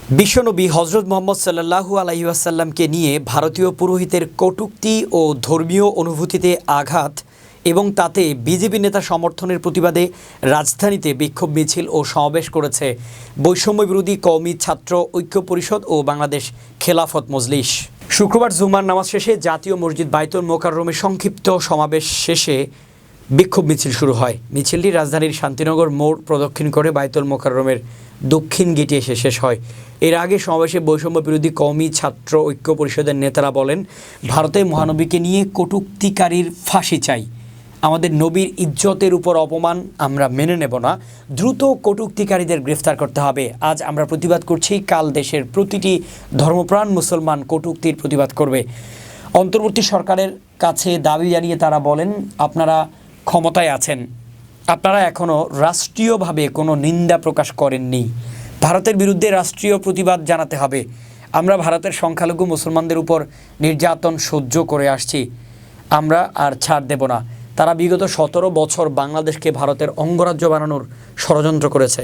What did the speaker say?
বিশ্বনবী হজরত মুহাম্মদ সাল্লাল্লাহু আলাইহি ওয়াসাল্লামকে নিয়ে ভারতীয় পুরোহিতের কটূক্তি ও ধর্মীয় অনুভূতিতে আঘাত এবং তাতে বিজেপি নেতা সমর্থনের প্রতিবাদে রাজধানীতে বিক্ষোভ মিছিল ও সমাবেশ করেছে বৈষম্যবিরোধী কওমি ছাত্র ঐক্য পরিষদ ও বাংলাদেশ খেলাফত মজলিস। শুক্রবার জুমার নামাজ শেষে জাতীয় মসজিদ বাইতুল মোকাররমে সংক্ষিপ্ত সমাবেশ শেষে বিক্ষোভ মিছিল শুরু হয়। মিছিলটি রাজধানীর শান্তিনগর মোড় প্রদক্ষিণ করে বাইতুল মোকাররমের দক্ষিণ গেটে এসে শেষ হয়। এর আগে সমাবেশে বৈষম্য বিরোধী কওমি ছাত্র ঐক্য পরিষদের নেতারা বলেন, ভারতে মহানবীকে নিয়ে কটূক্তিকারীর ফাঁসি চাই। আমাদের নবীর ইজ্জতের উপর অপমান আমরা মেনে নেব না। দ্রুত কটূক্তিকারীদের গ্রেফতার করতে হবে। আজ আমরা প্রতিবাদ করছি, কাল দেশের প্রতিটি ধর্মপ্রাণ মুসলমান কটূক্তির প্রতিবাদ করবে। অন্তর্বর্তী সরকারের কাছে দাবি জানিয়ে তারা বলেন, আপনারা ক্ষমতায় আছেন, আপনারা এখনও রাষ্ট্রীয়ভাবে কোনো নিন্দা প্রকাশ করেননি। ভারতের বিরুদ্ধে রাষ্ট্রীয় প্রতিবাদ জানাতে হবে। আমরা ভারতের সংখ্যালঘু মুসলমানদের উপর নির্যাতন সহ্য করে আসছি, আমরা আর ছাড় দেব না। তারা বিগত 17 বছর বাংলাদেশকে ভারতের অঙ্গরাজ্য বানানোর ষড়যন্ত্র করেছে।